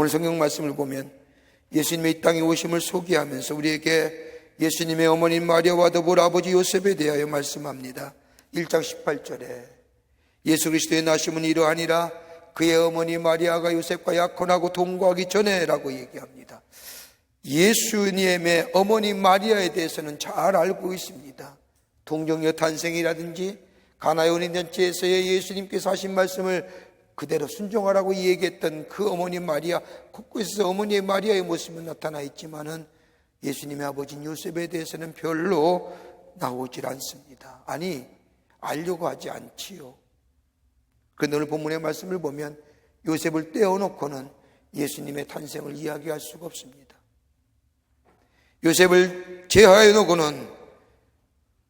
오늘 성경 말씀을 보면 예수님의 이 땅에 오심을 소개하면서 우리에게 예수님의 어머니 마리아와 더불어 아버지 요셉에 대하여 말씀합니다. 1장 18절에 예수 그리스도의 나심은 이러하니라 그의 어머니 마리아가 요셉과 약혼하고 동거하기 전에 라고 얘기합니다. 예수님의 어머니 마리아에 대해서는 잘 알고 있습니다. 동정녀 탄생이라든지 가나의 혼인잔치에서의 예수님께서 하신 말씀을 그대로 순종하라고 얘기했던 그 어머니 마리아, 곳곳에서 어머니의 마리아의 모습은 나타나 있지만은 예수님의 아버지인 요셉에 대해서는 별로 나오질 않습니다. 아니, 알려고 하지 않지요. 그런데 오늘 본문의 말씀을 보면 요셉을 떼어놓고는 예수님의 탄생을 이야기할 수가 없습니다. 요셉을 제하해 놓고는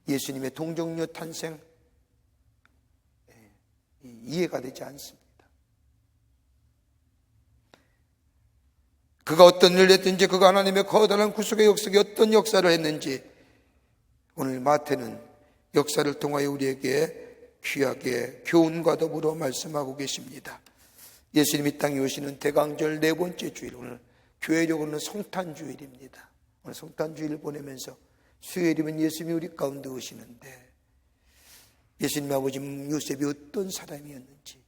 예수님의 동정녀 탄생 이해가 되지 않습니다. 그가 어떤 일을 했든지 그가 하나님의 거대한 구속의 역사에 어떤 역사를 했는지 오늘 마태는 역사를 통하여 우리에게 귀하게 교훈과 더불어 말씀하고 계십니다. 예수님이 땅에 오시는 대강절 네 번째 주일, 오늘 교회적으로는 성탄주일입니다. 오늘 성탄주일을 보내면서 수요일이면 예수님이 우리 가운데 오시는데 예수님의 아버지 요셉이 어떤 사람이었는지,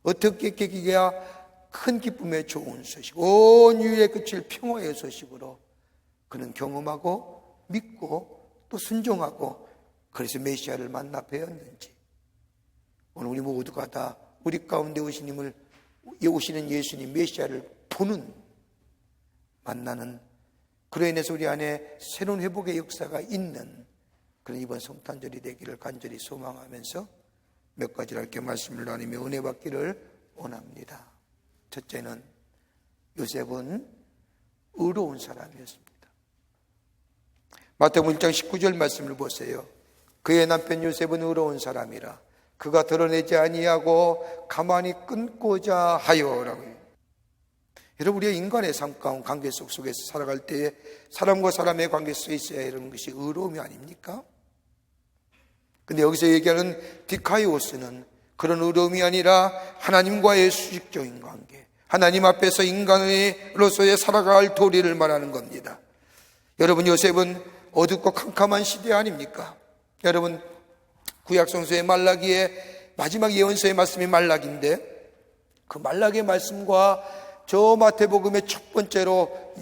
어떻게 계기가 큰 기쁨의 좋은 소식, 온 유일의 끝을 평화의 소식으로 그는 경험하고 믿고 또 순종하고 그래서 메시아를 만나 뵈었는지, 오늘 우리 모두가 다 우리 가운데 오시는 예수님 메시아를 보는, 만나는, 그로 인해서 우리 안에 새로운 회복의 역사가 있는 그런 이번 성탄절이 되기를 간절히 소망하면서 몇 가지를 이렇게 말씀을 나누며 은혜 받기를 원합니다. 첫째는 요셉은 의로운 사람이었습니다. 마태복음 1장 19절 말씀을 보세요. 그의 남편 요셉은 의로운 사람이라 그가 드러내지 아니하고 가만히 끊고자 하여라고 해요. 여러분, 우리가 인간의 삶 가운데 관계 속에서 살아갈 때에 사람과 사람의 관계 속에 있어야 하는 것이 의로움이 아닙니까? 근데 여기서 얘기하는 디카이오스는 그런 의로움이 아니라 하나님과의 수직적인 관계, 하나님 앞에서 인간으로서의 살아갈 도리를 말하는 겁니다. 여러분, 요셉은 어둡고 캄캄한 시대 아닙니까? 여러분, 구약성서의 말라기의 마지막 예언서의 말씀이 말라기인데 그 말라기의 말씀과 저 마태복음의 첫 번째로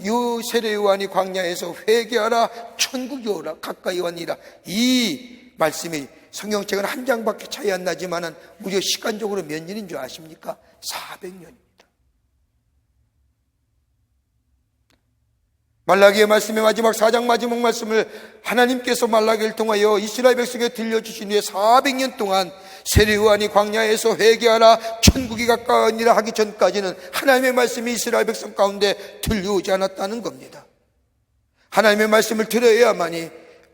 세례 요한이 광야에서 회개하라 천국이 오라 가까이 왔니라, 이 말씀이 성경책은 한 장밖에 차이 안 나지만은 무려 시간적으로 몇 년인 줄 아십니까? 400년입니다. 말라기의 말씀의 마지막 4장 마지막 말씀을 하나님께서 말라기를 통하여 이스라엘 백성에게 들려주신 후에 400년 동안 세례 요한이 광야에서 회개하라 천국이 가까우니라 하기 전까지는 하나님의 말씀이 이스라엘 백성 가운데 들려오지 않았다는 겁니다. 하나님의 말씀을 들어야만이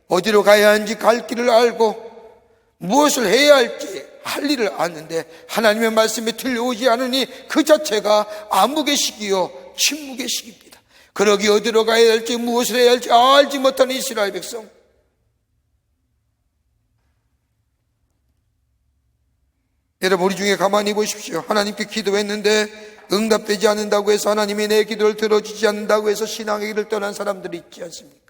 어디로 가야 하는지 갈 길을 알고 무엇을 해야 할지 할 일을 아는데 하나님의 말씀이 들려오지 않으니 그 자체가 암묵의 시기요 침묵의 시기입니다. 그러기 어디로 가야 할지 무엇을 해야 할지 알지 못하는 이스라엘 백성, 여러분, 우리 중에 가만히 보십시오. 하나님께 기도했는데 응답되지 않는다고 해서 하나님이 내 기도를 들어주지 않는다고 해서 신앙의 길을 떠난 사람들이 있지 않습니까?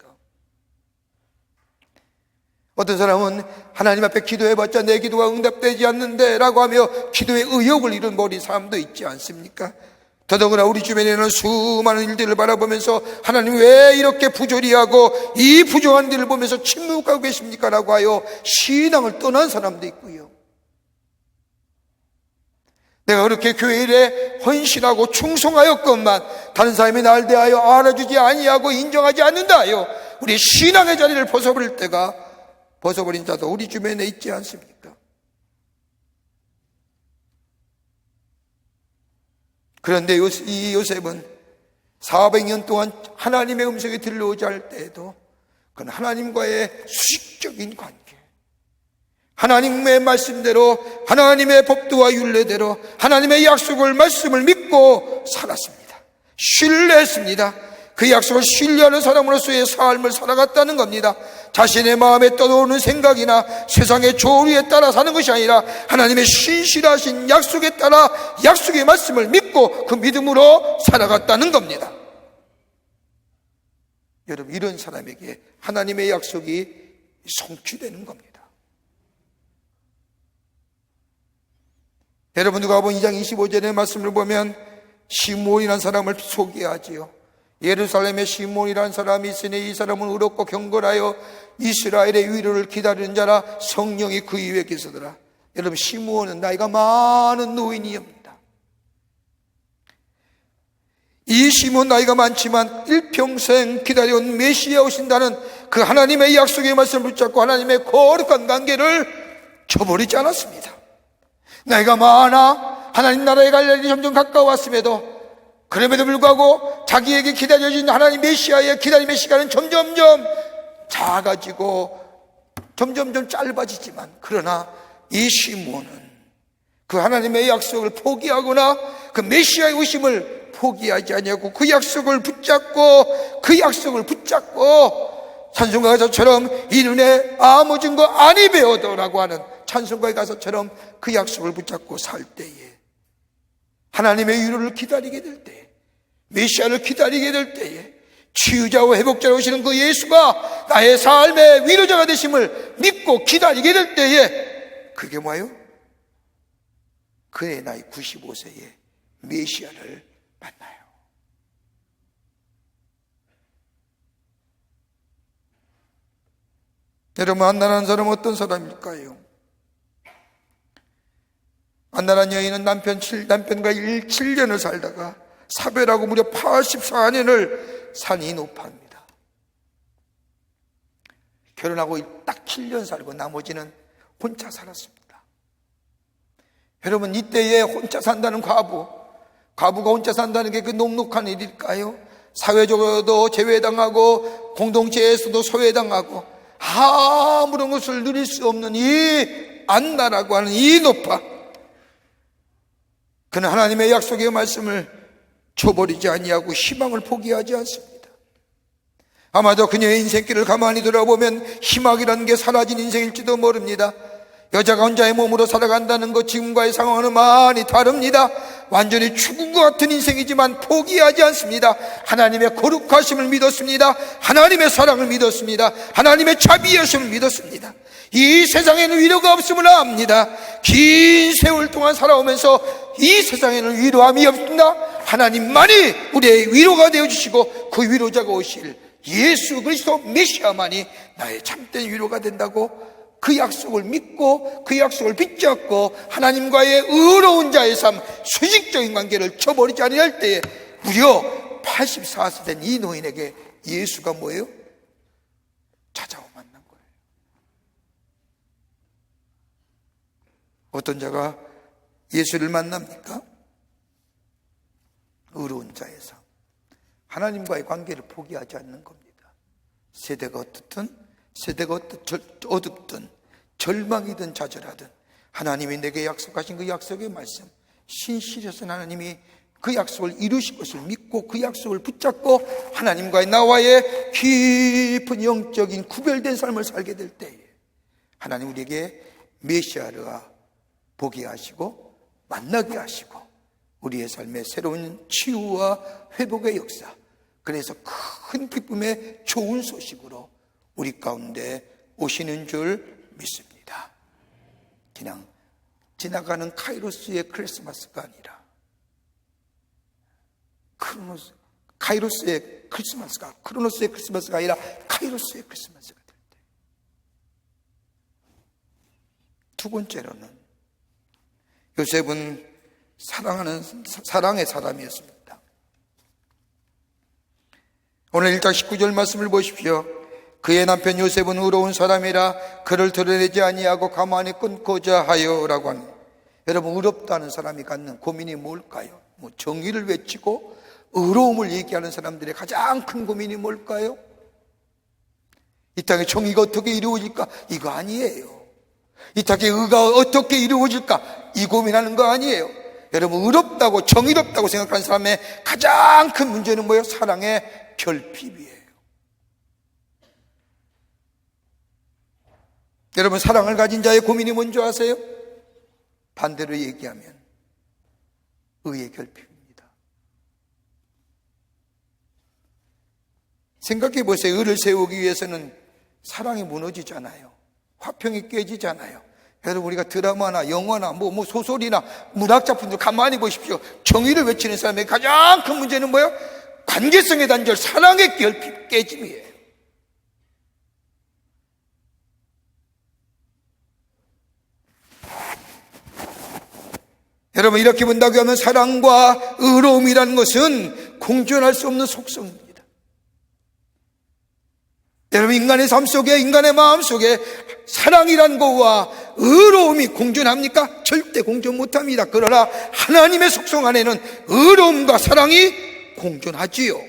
어떤 사람은 하나님 앞에 기도해봤자 내 기도가 응답되지 않는데 라고 하며 기도의 의욕을 잃어버린 사람도 있지 않습니까? 더더구나 우리 주변에는 수많은 일들을 바라보면서 하나님 왜 이렇게 부조리하고 이 부정한 일을 보면서 침묵하고 계십니까? 라고 하여 신앙을 떠난 사람도 있고요. 내가 그렇게 교회 일에 헌신하고 충성하였건만 다른 사람이 날 대하여 알아주지 아니하고 인정하지 않는다 하여 우리 신앙의 자리를 벗어버린 자도 우리 주변에 있지 않습니까? 그런데 이 요셉은 400년 동안 하나님의 음성이 들려오지 않을 때에도 그건 하나님과의 수직적인 관계, 하나님의 말씀대로 하나님의 법도와 율례대로 하나님의 말씀을 믿고 살았습니다. 신뢰했습니다. 그 약속을 신뢰하는 사람으로서의 삶을 살아갔다는 겁니다. 자신의 마음에 떠오르는 생각이나 세상의 조류에 따라 사는 것이 아니라 하나님의 신실하신 약속에 따라 약속의 말씀을 믿고 그 믿음으로 살아갔다는 겁니다. 여러분, 이런 사람에게 하나님의 약속이 성취되는 겁니다. 여러분, 누가복음 2장 25절의 말씀을 보면 시므온이라는 사람을 소개하지요. 예루살렘에 시므온이라는 사람이 있으니 이 사람은 의롭고 경건하여 이스라엘의 위로를 기다리는 자라, 성령이 그 위에 계시더라. 여러분, 시므온은 나이가 많은 노인이옵니다. 이 시므온 나이가 많지만 일평생 기다려온 메시아 오신다는 그 하나님의 약속의 말씀을 붙잡고 하나님의 거룩한 관계를 저버리지 않았습니다. 나이가 많아 하나님 나라에 갈 날이 점점 가까워왔음에도, 그럼에도 불구하고 자기에게 기다려진 하나님 메시아의 기다림의 시간은 점점점 작아지고 점점점 짧아지지만, 그러나 이 시므온은 그 하나님의 약속을 포기하거나 그 메시아의 오심을 포기하지 아니하고 그 약속을 붙잡고 찬송가의 가사처럼 이 눈에 아무 증거 아니 배워도라고 하는 찬송가의 가사처럼 그 약속을 붙잡고 살 때에, 하나님의 위로를 기다리게 될 때에, 메시아를 기다리게 될 때에, 치유자와 회복자로 오시는 그 예수가 나의 삶의 위로자가 되심을 믿고 기다리게 될 때에, 그게 뭐예요? 그의 나이 95세에 메시아를 만나요. 여러분, 안나라는 사람은 어떤 사람일까요? 안나라는 여인은 남편과 7년을 살다가 사별하고 무려 84년을 산 이 노파입니다. 결혼하고 딱 7년 살고 나머지는 혼자 살았습니다. 여러분, 이때에 혼자 산다는 과부가 혼자 산다는 게 그 녹록한 일일까요? 사회적으로도 제외당하고 공동체에서도 소외당하고 아무런 것을 누릴 수 없는 이 안나라고 하는 이 노파, 그는 하나님의 약속의 말씀을 저버리지 아니하고 희망을 포기하지 않습니다. 아마도 그녀의 인생길을 가만히 돌아보면 희망이라는 게 사라진 인생일지도 모릅니다. 여자가 혼자의 몸으로 살아간다는 것, 지금과의 상황은 많이 다릅니다. 완전히 죽은 것 같은 인생이지만 포기하지 않습니다. 하나님의 거룩하심을 믿었습니다. 하나님의 사랑을 믿었습니다. 하나님의 자비하심을 믿었습니다. 이 세상에는 위로가 없음을 압니다. 긴 세월 동안 살아오면서 이 세상에는 위로함이 없습니다. 하나님만이 우리의 위로가 되어주시고 그 위로자가 오실 예수 그리스도 메시아만이 나의 참된 위로가 된다고, 그 약속을 믿고 그 약속을 붙잡고 하나님과의 의로운 자의 삶, 수직적인 관계를 저버리지 아니할 때에 무려 84세 된 이 노인에게 예수가 뭐예요? 찾아와 만난 거예요. 어떤 자가 예수를 만납니까? 의로운 자의 삶, 하나님과의 관계를 포기하지 않는 겁니다. 세대가 어둡든 절망이든 좌절하든 하나님이 내게 약속하신 그 약속의 말씀, 신실해서 하나님이 그 약속을 이루실 것을 믿고 그 약속을 붙잡고 하나님과의 나와의 깊은 영적인 구별된 삶을 살게 될 때에 하나님 우리에게 메시아를 보게 하시고 만나게 하시고 우리의 삶의 새로운 치유와 회복의 역사, 그래서 큰 기쁨의 좋은 소식으로 우리 가운데 오시는 줄 믿습니다. 그냥 지나가는 카이로스의 크리스마스가 아니라 크로노스의 크리스마스가 아니라 카이로스의 크리스마스가 될 때. 두 번째로는 요셉은 사랑의 사람이었습니다. 오늘 1장 19절 말씀을 보십시오. 그의 남편 요셉은 의로운 사람이라 그를 드러내지 아니하고 가만히 끊고자 하여라고 하는. 여러분, 의롭다는 사람이 갖는 고민이 뭘까요? 정의를 외치고 의로움을 얘기하는 사람들의 가장 큰 고민이 뭘까요? 이 땅에 정의가 어떻게 이루어질까? 이거 아니에요. 이 땅에 의가 어떻게 이루어질까? 이 고민하는 거 아니에요. 여러분, 의롭다고 정의롭다고 생각하는 사람의 가장 큰 문제는 뭐예요? 사랑의 결핍이에요. 여러분, 사랑을 가진 자의 고민이 뭔지 아세요? 반대로 얘기하면 의의 결핍입니다. 생각해 보세요. 의를 세우기 위해서는 사랑이 무너지잖아요. 화평이 깨지잖아요. 여러분, 우리가 드라마나 영화나 소설이나 문학작품들 가만히 보십시오. 정의를 외치는 사람의 가장 큰 문제는 뭐예요? 관계성의 단절, 사랑의 결핍 깨짐이에요. 여러분, 이렇게 본다고 하면 사랑과 의로움이라는 것은 공존할 수 없는 속성입니다. 여러분, 인간의 삶 속에, 인간의 마음 속에 사랑이란 것과 의로움이 공존합니까? 절대 공존 못합니다. 그러나 하나님의 속성 안에는 의로움과 사랑이 공존하지요.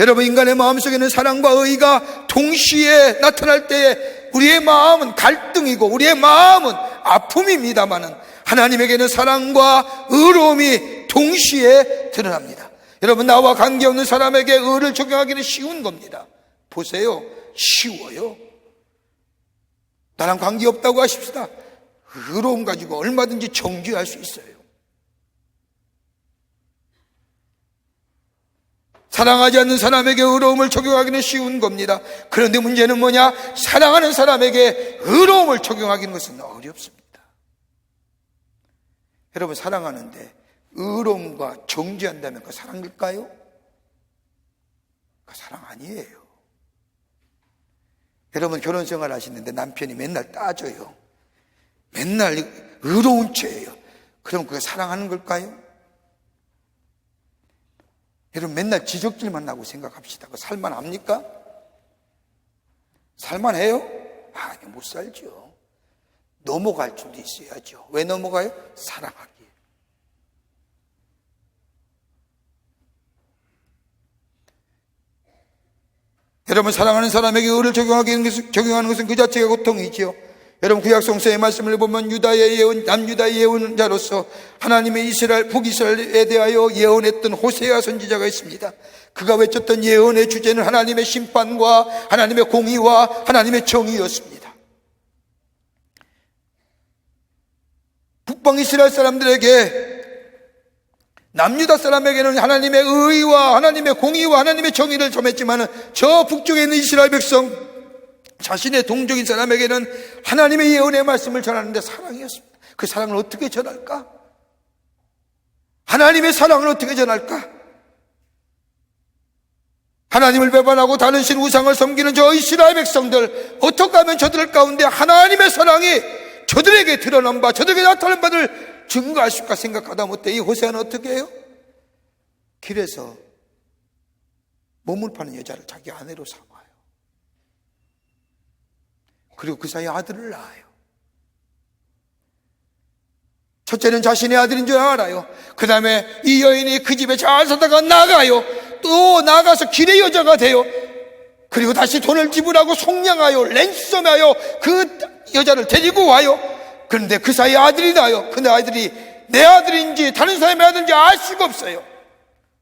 여러분, 인간의 마음 속에는 사랑과 의가 동시에 나타날 때에 우리의 마음은 갈등이고 우리의 마음은 아픔입니다마는 하나님에게는 사랑과 의로움이 동시에 드러납니다. 여러분, 나와 관계없는 사람에게 의를 적용하기는 쉬운 겁니다. 보세요. 쉬워요. 나랑 관계없다고 하십시다. 의로움 가지고 얼마든지 정죄할 수 있어요. 사랑하지 않는 사람에게 의로움을 적용하기는 쉬운 겁니다. 그런데 문제는 뭐냐? 사랑하는 사람에게 의로움을 적용하기는 것은 어렵습니다. 여러분, 사랑하는데 의로움과 정죄한다면 그 사랑일까요? 그 사랑 아니에요. 여러분, 결혼생활 하시는데 남편이 맨날 따져요. 맨날 의로운 채예요. 그럼 그게 사랑하는 걸까요? 여러분, 맨날 지적질만 하고 생각합시다. 그 살만합니까? 살만해요? 아니, 못 살죠. 넘어갈 줄도 있어야죠. 왜 넘어가요? 사랑하기에. 여러분, 사랑하는 사람에게 의를 적용하는 것은 그 자체가 고통이지요. 여러분, 구약 성서의 말씀을 보면 유다의 예언, 남유다의 예언자로서 하나님의 이스라엘, 북이스라엘에 대하여 예언했던 호세아 선지자가 있습니다. 그가 외쳤던 예언의 주제는 하나님의 심판과 하나님의 공의와 하나님의 정의였습니다. 북방 이스라엘 사람들에게, 남유다 사람에게는 하나님의 의와 하나님의 공의와 하나님의 정의를 전했지만 저 북쪽에 있는 이스라엘 백성, 자신의 동족인 사람에게는 하나님의 예언의 말씀을 전하는데 사랑이었습니다. 그 사랑을 어떻게 전할까? 하나님의 사랑을 어떻게 전할까? 하나님을 배반하고 다른 신 우상을 섬기는 저 이스라엘 백성들, 어떻게 하면 저들 가운데 하나님의 사랑이 저들에게 드러난 바, 저들에게 나타난 바를 증거할 수 있을까 생각하다 못해 이 호세아는 어떻게 해요? 길에서 몸을 파는 여자를 자기 아내로 삼아요. 그리고 그 사이에 아들을 낳아요. 첫째는 자신의 아들인 줄 알아요. 그 다음에 이 여인이 그 집에 잘 살다가 나가요. 또 나가서 길의 여자가 돼요. 그리고 다시 돈을 지불하고 속량하여 랜섬하여 그 여자를 데리고 와요. 그런데 그 사이에 아들이 나요. 근데 아들이 내 아들인지 다른 사람의 아들인지 알 수가 없어요.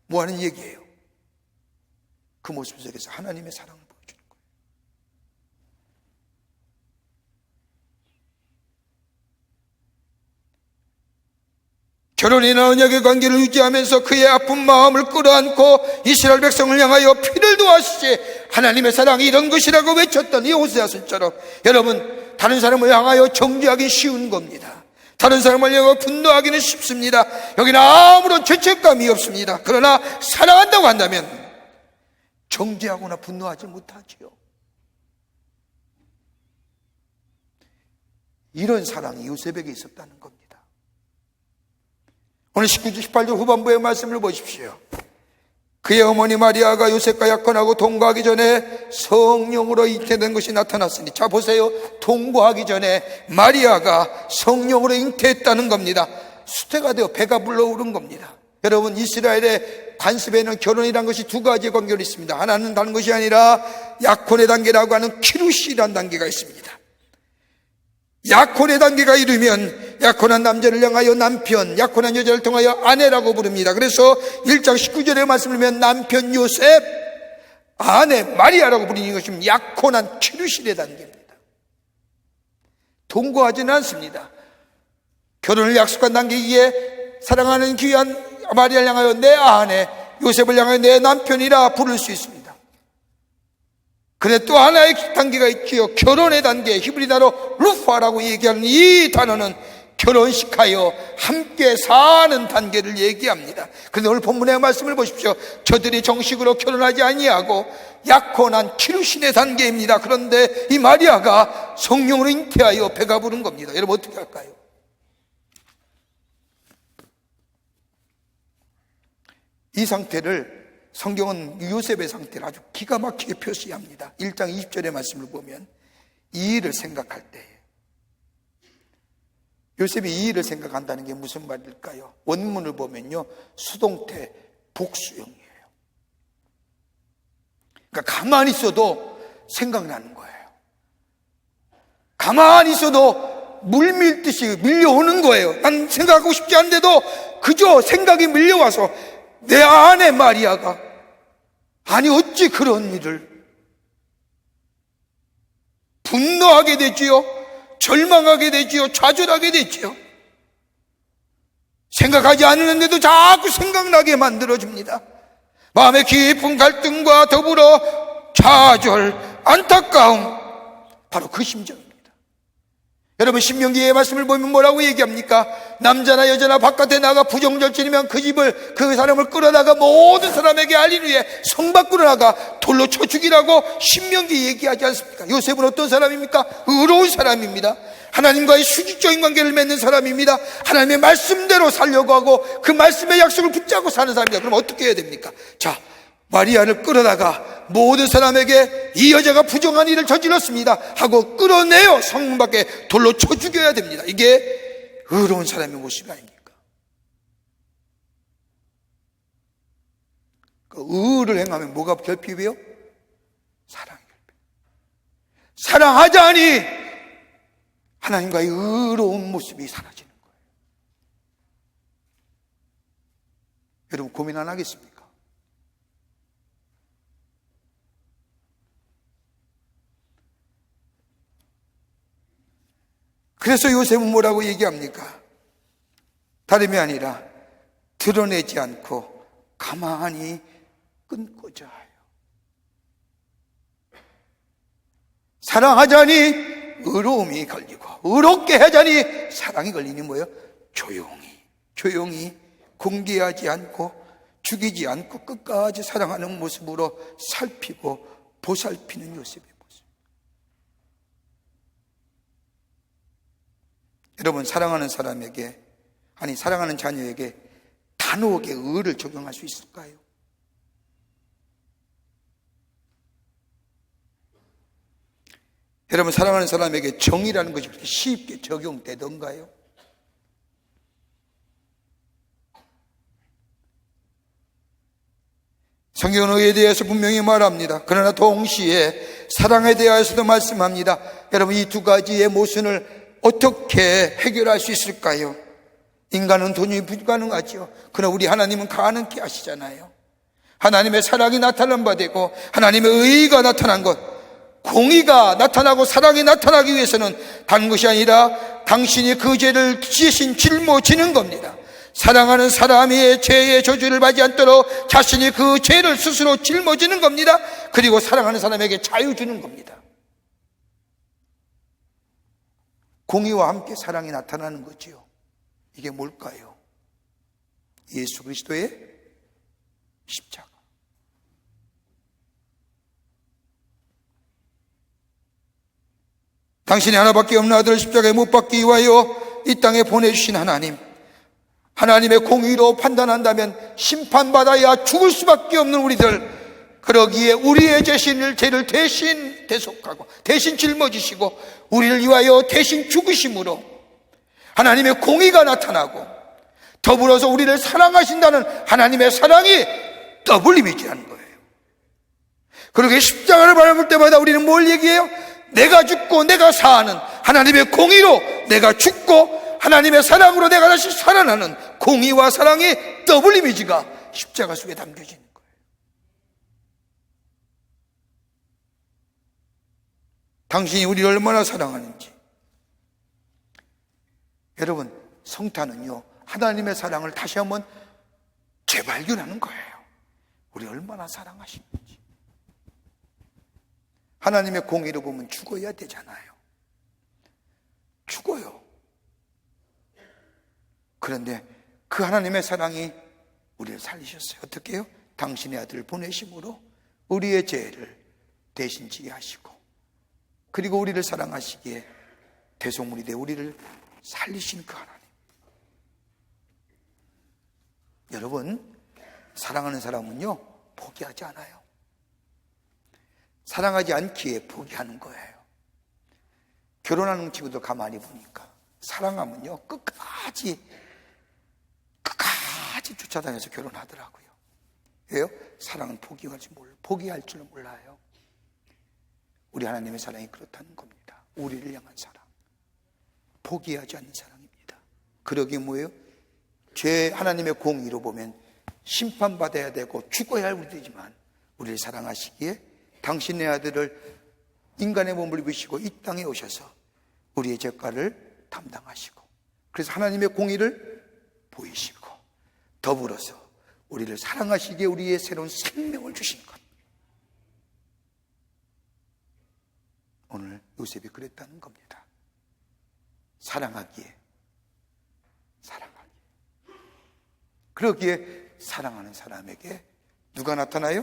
뭐 하는 얘기예요? 그 모습 속에서 하나님의 사랑을 보여주는 거예요. 결혼이나 언약의 관계를 유지하면서 그의 아픈 마음을 끌어안고 이스라엘 백성을 향하여 피를 도와주시 하나님의 사랑이 이런 것이라고 외쳤던 이 호세아서처럼 여러분, 다른 사람을 향하여 정죄하기 쉬운 겁니다. 다른 사람을 향하여 분노하기는 쉽습니다. 여기는 아무런 죄책감이 없습니다. 그러나 사랑한다고 한다면 정죄하거나 분노하지 못하지요. 이런 사랑이 요셉에게 있었다는 겁니다. 오늘 19절 18절 후반부의 말씀을 보십시오. 그의 어머니 마리아가 요셉과 약혼하고 동거하기 전에 성령으로 잉태된 것이 나타났으니, 자 보세요. 동거하기 전에 마리아가 성령으로 잉태했다는 겁니다. 수태가 되어 배가 불러오른 겁니다. 여러분, 이스라엘의 관습에는 결혼이라는 것이 두 가지의 관계가 있습니다. 하나는 다른 것이 아니라 약혼의 단계라고 하는 키루시라는 단계가 있습니다. 약혼의 단계가 이르면 약혼한 남자를 향하여 남편, 약혼한 여자를 통하여 아내라고 부릅니다. 그래서 1장 19절의 말씀을 보면 남편 요셉, 아내 마리아라고 부르는 것은 약혼한 키루신의 단계입니다. 동거하지는 않습니다. 결혼을 약속한 단계이기에 사랑하는 귀한 마리아를 향하여 내 아내, 요셉을 향하여 내 남편이라 부를 수 있습니다. 그런데 또 하나의 단계가 있지요. 결혼의 단계, 히브리어로 루파라고 얘기하는 이 단어는 결혼식하여 함께 사는 단계를 얘기합니다. 그런데 오늘 본문의 말씀을 보십시오. 저들이 정식으로 결혼하지 아니하고 약혼한 키루신의 단계입니다. 그런데 이 마리아가 성령으로 잉태하여 배가 부른 겁니다. 여러분 어떻게 할까요? 이 상태를 성경은 요셉의 상태를 아주 기가 막히게 표시합니다. 1장 20절의 말씀을 보면 이 일을 생각할 때, 요셉이 이 일을 생각한다는 게 무슨 말일까요? 원문을 보면요, 수동태 복수형이에요. 그러니까 가만히 있어도 생각나는 거예요. 가만히 있어도 물 밀듯이 밀려오는 거예요. 난 생각하고 싶지 않은데도 그저 생각이 밀려와서 내 아내 마리아가, 아니 어찌 그런 일을, 분노하게 되지요, 절망하게 되지요, 좌절하게 되지요. 생각하지 않는데도 자꾸 생각나게 만들어줍니다. 마음의 깊은 갈등과 더불어 좌절, 안타까움, 바로 그 심정입니다. 여러분 신명기의 말씀을 보면 뭐라고 얘기합니까? 남자나 여자나 바깥에 나가 부정절친이면 그 사람을 끌어다가 모든 사람에게 알린 후에 성 밖으로 나가 돌로 쳐 죽이라고 신명기 얘기하지 않습니까? 요셉은 어떤 사람입니까? 의로운 사람입니다. 하나님과의 수직적인 관계를 맺는 사람입니다. 하나님의 말씀대로 살려고 하고 그 말씀의 약속을 붙잡고 사는 사람입니다. 그럼 어떻게 해야 됩니까? 자, 마리아를 끌어다가 모든 사람에게 이 여자가 부정한 일을 저질렀습니다 하고 끌어내어 성문 밖에 돌로 쳐 죽여야 됩니다. 이게 의로운 사람의 모습이 아닙니까? 그 의를 행하면 뭐가 결핍이에요? 사랑이 결핍. 사랑하자니 하나님과의 의로운 모습이 사라지는 거예요. 여러분 고민 안 하겠습니까? 그래서 요셉은 뭐라고 얘기합니까? 다름이 아니라 드러내지 않고 가만히 끊고자 해요. 사랑하자니 의로움이 걸리고 의롭게 하자니 사랑이 걸리니 뭐예요? 조용히 공개하지 않고 죽이지 않고 끝까지 사랑하는 모습으로 살피고 보살피는 요셉의 모습. 여러분 사랑하는 사람에게, 아니 사랑하는 자녀에게 단호하게 의를 적용할 수 있을까요? 여러분 사랑하는 사람에게 정의라는 것이 그렇게 쉽게 적용되던가요? 성경은 의에 대해서 분명히 말합니다. 그러나 동시에 사랑에 대해서도 말씀합니다. 여러분 이 두 가지의 모순을 어떻게 해결할 수 있을까요? 인간은 도저히 불가능하죠. 그러나 우리 하나님은 가능케 하시잖아요. 하나님의 사랑이 나타난 바 되고 하나님의 의의가 나타난 것, 공의가 나타나고 사랑이 나타나기 위해서는 다른 것이 아니라 당신이 그 죄를 대신 짊어지는 겁니다. 사랑하는 사람이 죄의 저주를 받지 않도록 자신이 그 죄를 스스로 짊어지는 겁니다. 그리고 사랑하는 사람에게 자유 주는 겁니다. 공의와 함께 사랑이 나타나는 거지요. 이게 뭘까요? 예수 그리스도의 십자가. 당신이 하나밖에 없는 아들을 십자가에 못 박기 위하여 이 땅에 보내주신 하나님, 하나님의 공의로 판단한다면 심판받아야 죽을 수밖에 없는 우리들, 그러기에 우리의 죄를 대신 대속하고 대신 짊어지시고 우리를 위하여 대신 죽으심으로 하나님의 공의가 나타나고 더불어서 우리를 사랑하신다는 하나님의 사랑이 더블 이미지라는 거예요. 그러기에 십자가를 바라볼 때마다 우리는 뭘 얘기해요? 내가 죽고 내가 사는 하나님의 공의로 내가 죽고 하나님의 사랑으로 내가 다시 살아나는 공의와 사랑의 더블 이미지가 십자가 속에 담겨지는 거예요. 당신이 우리를 얼마나 사랑하는지. 여러분, 성탄은요, 하나님의 사랑을 다시 한번 재발견하는 거예요. 우리 얼마나 사랑하시는지. 하나님의 공의로 보면 죽어야 되잖아요. 죽어요. 그런데 그 하나님의 사랑이 우리를 살리셨어요. 어떻게 해요? 당신의 아들을 보내심으로 우리의 죄를 대신 지게 하시고, 그리고 우리를 사랑하시기에 대속물이 되어 우리를 살리신 그 하나님. 여러분, 사랑하는 사람은요, 포기하지 않아요. 사랑하지 않기에 포기하는 거예요. 결혼하는 친구들 가만히 보니까 사랑하면요, 끝까지 쫓아다녀서 결혼하더라고요. 왜요? 사랑은 포기할 줄 몰라요. 우리 하나님의 사랑이 그렇다는 겁니다. 우리를 향한 사랑, 포기하지 않는 사랑입니다. 그러기 뭐예요? 죄, 하나님의 공의로 보면 심판받아야 되고 죽어야 할 우리들이지만 우리를 사랑하시기에 당신의 아들을 인간의 몸을 입으시고 이 땅에 오셔서 우리의 죄가를 담당하시고, 그래서 하나님의 공의를 보이시고 더불어서 우리를 사랑하시기에 우리의 새로운 생명을 주신 것. 오늘 요셉이 그랬다는 겁니다. 사랑하기에. 그러기에 사랑하는 사람에게 누가 나타나요?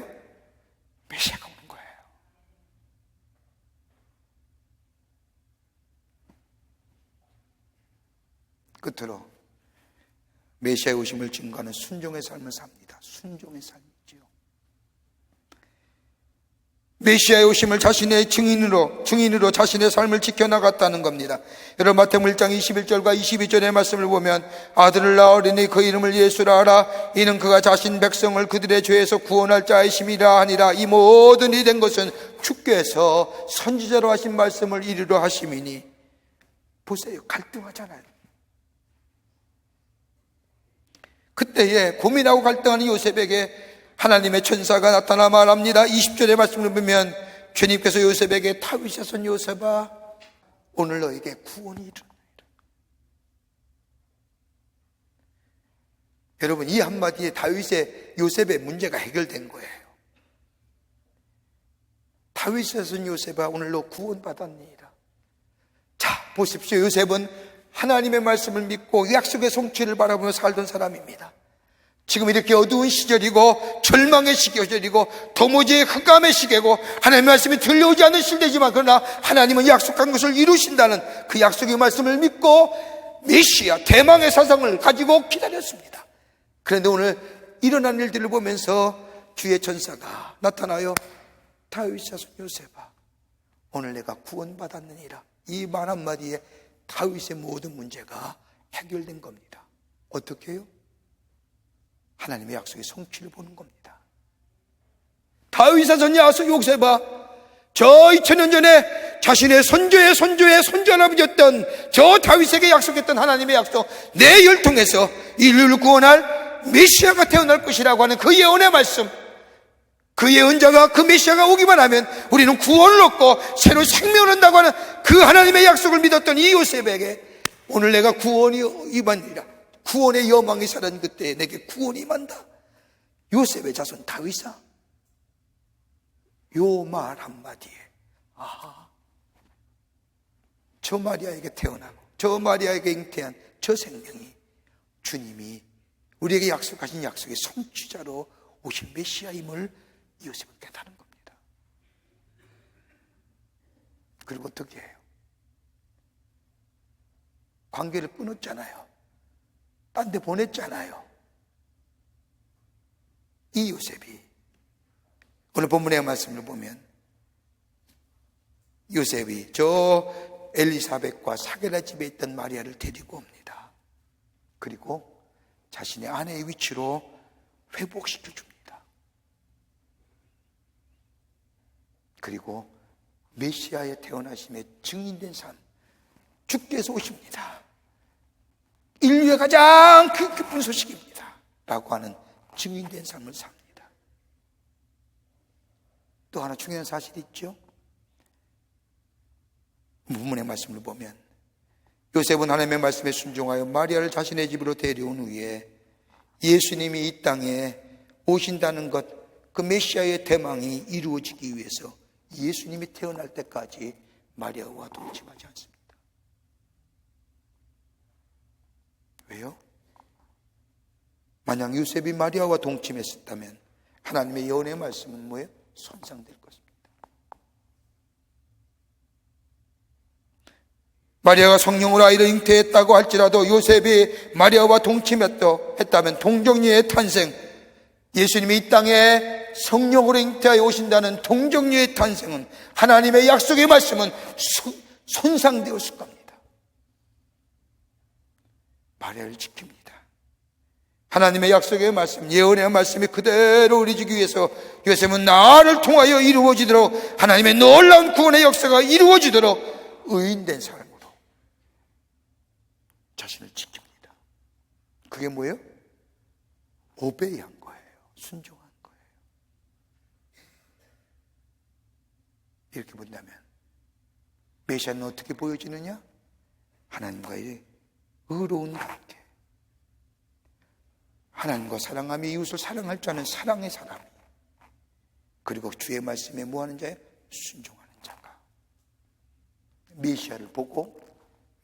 메시아가 오는 거예요. 끝으로 메시아의 오심을 증거하는 순종의 삶을 삽니다. 순종의 삶이지요. 메시아의 오심을 자신의 증인으로 자신의 삶을 지켜나갔다는 겁니다. 여러분, 마태복음 1장 21절과 22절의 말씀을 보면 아들을 낳으리니 그 이름을 예수라 하라. 이는 그가 자신 백성을 그들의 죄에서 구원할 자이심이라 하니라. 이 모든 일이 된 것은 주께서 선지자로 하신 말씀을 이루려 하심이니. 보세요, 갈등하잖아요. 그때에 고민하고 갈등하는 요셉에게 하나님의 천사가 나타나 말합니다. 20절의 말씀을 보면 주님께서 요셉에게 다윗의 손 요셉아, 오늘 너에게 구원이 이르노니라. 여러분, 이 한마디에 다윗의 요셉의 문제가 해결된 거예요. 다윗의 손 요셉아, 오늘 너 구원받았니라. 자, 보십시오. 요셉은 하나님의 말씀을 믿고 약속의 성취를 바라보며 살던 사람입니다. 지금 이렇게 어두운 시절이고 절망의 시절이고 도무지 흑암의 시계고 하나님의 말씀이 들려오지 않는 시대지만, 그러나 하나님은 약속한 것을 이루신다는 그 약속의 말씀을 믿고 메시아 대망의 사상을 가지고 기다렸습니다. 그런데 오늘 일어난 일들을 보면서 주의 천사가 나타나요. 다윗의 손 요셉아, 오늘 내가 구원받았느니라. 이 말 한마디에 다윗의 모든 문제가 해결된 겁니다. 어떻게 해요? 하나님의 약속의 성취를 보는 겁니다. 다윗의 손 요셉아, 저 2000년 전에 자신의 손주의 할아버지였던 저 다윗에게 약속했던 하나님의 약속, 내 혈통에서 인류를 구원할 메시아가 태어날 것이라고 하는 그 예언의 말씀, 그 예언자가, 그 메시아가 오기만 하면 우리는 구원을 얻고 새로운 생명을 얻는다고 하는 그 하나님의 약속을 믿었던 이 요셉에게 오늘 내가 구원이 임하니라. 구원의 여망이 사라진 그때 내게 구원이 임한다. 요셉의 자손 다윗아, 요 말 한마디에 저 마리아에게 태어나고 저 마리아에게 잉태한 저 생명이 주님이 우리에게 약속하신 약속의 성취자로 오신 메시아임을 요셉은 깨달은 겁니다. 그리고 어떻게 해요? 관계를 끊었잖아요. 딴 데 보냈잖아요. 이 요셉이 오늘 본문의 말씀을 보면 요셉이 저 엘리사벳과 사게라 집에 있던 마리아를 데리고 옵니다. 그리고 자신의 아내의 위치로 회복시켜 줍니다. 그리고 메시아의 태어나심에 증인된 삶, 주께서 오십니다. 인류의 가장 기쁜 소식입니다 라고 하는 증인된 삶을 삽니다. 또 하나 중요한 사실이 있죠. 본문의 말씀을 보면 요셉은 하나님의 말씀에 순종하여 마리아를 자신의 집으로 데려온 후에 예수님이 이 땅에 오신다는 것, 그 메시아의 대망이 이루어지기 위해서 예수님이 태어날 때까지 마리아와 동침하지 않습니다. 왜요? 만약 요셉이 마리아와 동침했었다면 하나님의 예언의 말씀은 뭐예요? 손상될 것입니다. 마리아가 성령으로 아이를 잉태했다고 할지라도 요셉이 마리아와 동침했다면 동정녀의 탄생, 예수님이 이 땅에 성령으로 잉태하여 오신다는 동정녀의 탄생은, 하나님의 약속의 말씀은 손상되었을 겁니다. 마리아를 지킵니다. 하나님의 약속의 말씀, 예언의 말씀이 그대로 이루어지기 위해서 요셉은 나를 통하여 이루어지도록, 하나님의 놀라운 구원의 역사가 이루어지도록 의인된 삶으로 자신을 지킵니다. 그게 뭐예요? 오베이한 거예요. 순종한 거예요. 이렇게 본다면 메시아는 어떻게 보여지느냐? 하나님과의 의로운 관계, 하나님과 사랑하며 이웃을 사랑할 줄 아는 사랑의 사람, 그리고 주의 말씀에 뭐하는 자예요? 순종하는 자가 메시아를 보고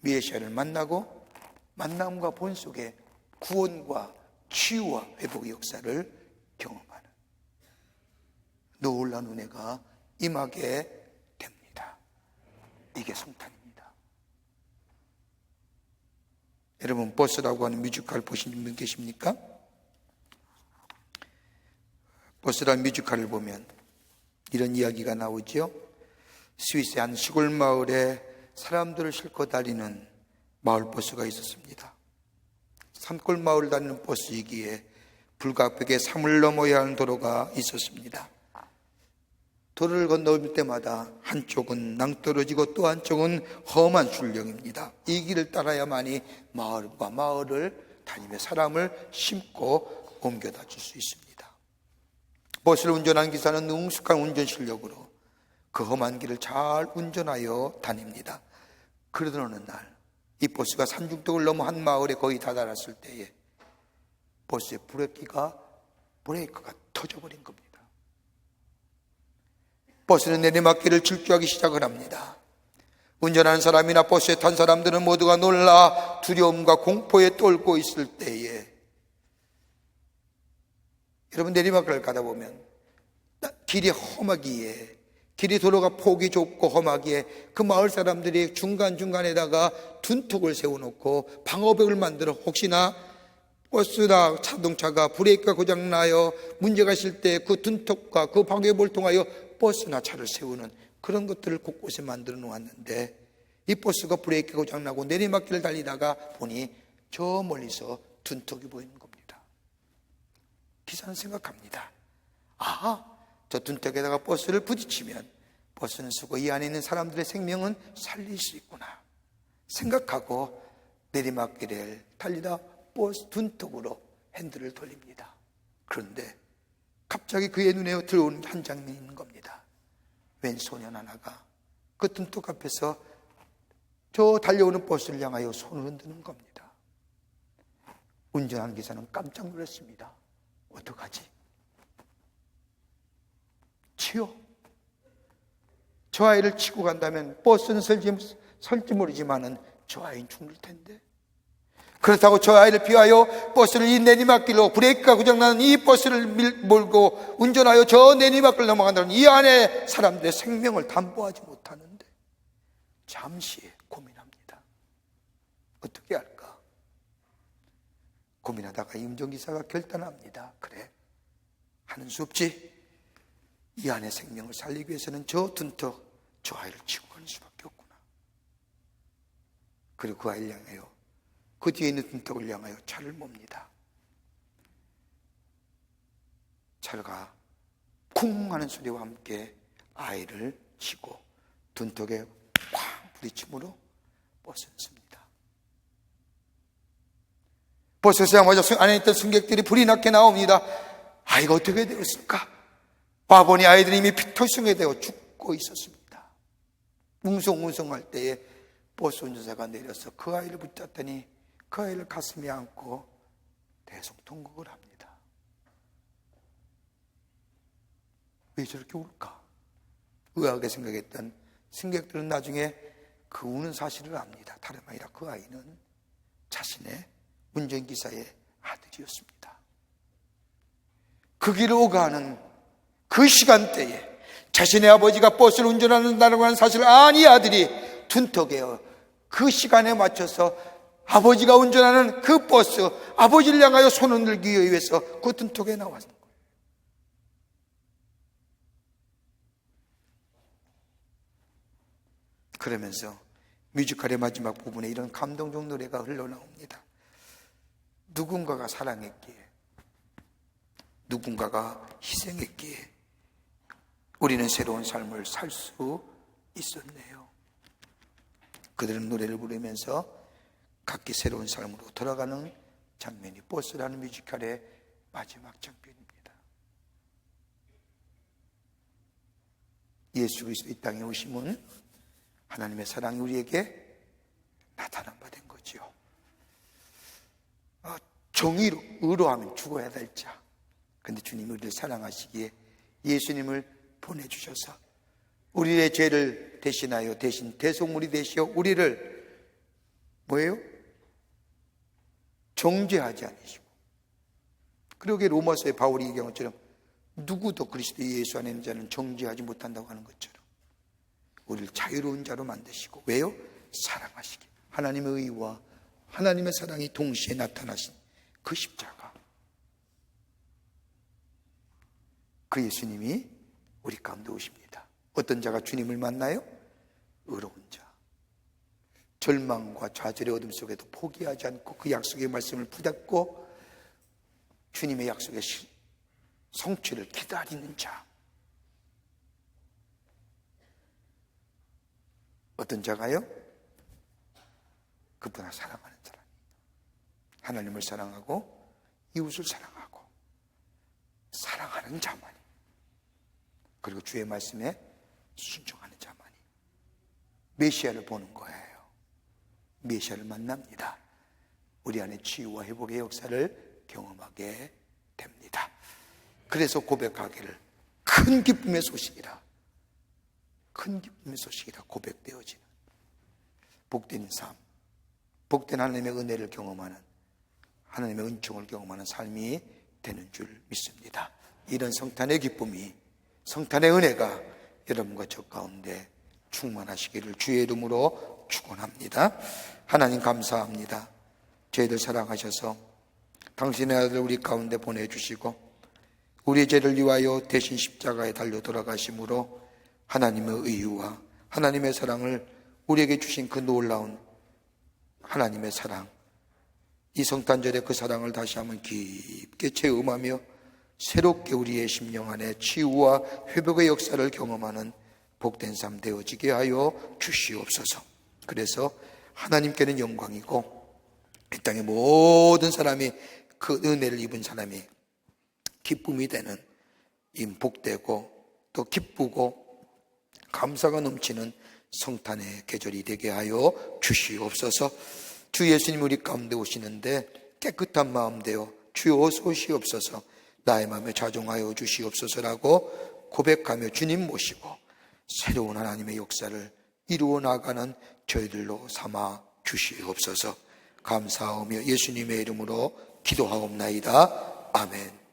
메시아를 만나고 만남과 본 속에 구원과 치유와 회복의 역사를 경험하는 놀라운 은혜가 임하게 됩니다. 이게 성탄입니다. 여러분, 버스라고 하는 뮤지컬 보신 분 계십니까? 버스라는 뮤지컬을 보면 이런 이야기가 나오죠. 스위스의 한 시골 마을에 사람들을 싣고 다니는 마을버스가 있었습니다. 산골 마을을 다니는 버스이기에 불가벽에 산을 넘어야 하는 도로가 있었습니다. 도로를 건너올 때마다 한쪽은 낭떠러지고 또 한쪽은 험한 술령입니다. 이 길을 따라야만이 마을과 마을을 다니며 사람을 싣고 옮겨다 줄 수 있습니다. 버스를 운전하는 기사는 능숙한 운전 실력으로 그 험한 길을 잘 운전하여 다닙니다. 그러던 어느 날 이 버스가 산중턱을 넘어 한 마을에 거의 다다랐을 때에 버스의 브레이크가 터져버린 겁니다. 버스는 내리막길을 질주하기 시작을 합니다. 운전하는 사람이나 버스에 탄 사람들은 모두가 놀라 두려움과 공포에 떨고 있을 때에, 여러분, 내리막길을 가다 보면 길이 험하기에, 길이 도로가 폭이 좁고 험하기에 그 마을 사람들이 중간중간에다가 둔턱을 세워놓고 방어벽을 만들어 혹시나 버스나 자동차가 브레이크가 고장나요 문제가 있을 때 그 둔턱과 그 방어벽을 통하여 버스나 차를 세우는 그런 것들을 곳곳에 만들어 놓았는데, 이 버스가 브레이크가 고장나고 내리막길을 달리다가 보니 저 멀리서 둔턱이 보이는 겁니다. 기사는 생각합니다. 저 둔턱에다가 버스를 부딪히면 버스는 쓰고 이 안에 있는 사람들의 생명은 살릴 수 있구나 생각하고 내리막길을 달리다 버스 둔턱으로 핸들을 돌립니다. 그런데 갑자기 그의 눈에 들어온 한 장면이 있는 겁니다. 웬 소년 하나가 그 둔턱 앞에서 저 달려오는 버스를 향하여 손을 흔드는 겁니다. 운전하는 기사는 깜짝 놀랐습니다. 어떡하지? 치워. 저 아이를 치고 간다면 버스는 설지 모르지만은 저 아이는 죽을 텐데, 그렇다고 저 아이를 피하여 버스를 이 내리막길로 브레이크가 고장나는 이 버스를 몰고 운전하여 저 내리막길을 넘어간다면 이 안에 사람들의 생명을 담보하지 못하는데 잠시 고민합니다. 어떻게 할까? 고민하다가 이 운전기사가 결단합니다. 그래, 하는 수 없지. 이 안의 생명을 살리기 위해서는 저 둔턱, 저 아이를 치고 가는 수밖에 없구나. 그리고 그 아이를 향하여, 그 뒤에 있는 둔턱을 향하여 차를 몹니다. 차가 쿵 하는 소리와 함께 아이를 치고 둔턱에 쾅 부딪힘으로 버스는 씁니다. 버스에서 안에 있던 승객들이 불이 나게 나옵니다. 아이가 어떻게 되었을까? 와보니 아이들이 이미 피투성이 되어 죽고 있었습니다. 웅성웅성할 때에 버스 운전사가 내려서 그 아이를 붙잡더니 그 아이를 가슴에 안고 대성통곡을 합니다. 왜 저렇게 울까? 의아하게 생각했던 승객들은 나중에 그 우는 사실을 압니다. 다름 아니라 그 아이는 자신의 운전기사의 아들이었습니다. 그 길을 오가는 그 시간대에 자신의 아버지가 버스를 운전한다고 하는 사실을 안 이 아들이 둔턱에 그 시간에 맞춰서 아버지가 운전하는 그 버스, 아버지를 향하여 손을 들기 위해서 그 둔턱에 나왔는 거예요. 그러면서 뮤지컬의 마지막 부분에 이런 감동적 노래가 흘러나옵니다. 누군가가 사랑했기에, 누군가가 희생했기에 우리는 새로운 삶을 살 수 있었네요. 그들은 노래를 부르면서 각기 새로운 삶으로 돌아가는 장면이 버스라는 뮤지컬의 마지막 장면입니다. 예수 그리스도 이 땅에 오심은 하나님의 사랑이 우리에게 나타난 바 된 거지요. 정의로, 의로하면 죽어야 될 자. 그런데 주님이 우리를 사랑하시기에 예수님을 보내주셔서 우리의 죄를 대신하여 대신 대속물이 되시어 우리를 뭐예요? 정죄하지 않으시고, 그러게 로마서의 바울이 얘기한 것처럼 누구도 그리스도 예수 안에 있는 자는 정죄하지 못한다고 하는 것처럼 우리를 자유로운 자로 만드시고, 왜요? 사랑하시기. 하나님의 의와 하나님의 사랑이 동시에 나타나신 그 십자가, 그 예수님이 우리 가운데 오십니다. 어떤 자가 주님을 만나요? 의로운 자. 절망과 좌절의 어둠 속에도 포기하지 않고 그 약속의 말씀을 붙잡고 주님의 약속의 성취를 기다리는 자. 어떤 자가요? 그분을 사랑하는 사람. 하나님을 사랑하고 이웃을 사랑하고 사랑하는 자만이, 그리고 주의 말씀에 순종하는 자만이 메시아를 보는 거예요. 메시아를 만납니다. 우리 안에 치유와 회복의 역사를 경험하게 됩니다. 그래서 고백하기를 큰 기쁨의 소식이라, 큰 기쁨의 소식이라 고백되어지는 복된 삶, 복된 하나님의 은혜를 경험하는, 하나님의 은총을 경험하는 삶이 되는 줄 믿습니다. 이런 성탄의 기쁨이, 성탄의 은혜가 여러분과 저 가운데 충만하시기를 주의 이름으로 축원합니다. 하나님 감사합니다. 저희들 사랑하셔서 당신의 아들 우리 가운데 보내주시고 우리의 죄를 위하여 대신 십자가에 달려 돌아가심으로 하나님의 의유와 하나님의 사랑을 우리에게 주신 그 놀라운 하나님의 사랑, 이 성탄절에 그 사랑을 다시 한번 깊게 체험하며 새롭게 우리의 심령 안에 치유와 회복의 역사를 경험하는 복된 삶 되어지게 하여 주시옵소서. 그래서 하나님께는 영광이고 이 땅의 모든 사람이 그 은혜를 입은 사람이 기쁨이 되는 이 복되고 또 기쁘고 감사가 넘치는 성탄의 계절이 되게 하여 주시옵소서. 주 예수님 우리 가운데 오시는데 깨끗한 마음 되어 주여 어서 오시옵소서, 나의 마음에 자종하여 주시옵소서라고 고백하며 주님 모시고 새로운 하나님의 역사를 이루어 나가는 저희들로 삼아 주시옵소서. 감사하며 예수님의 이름으로 기도하옵나이다. 아멘.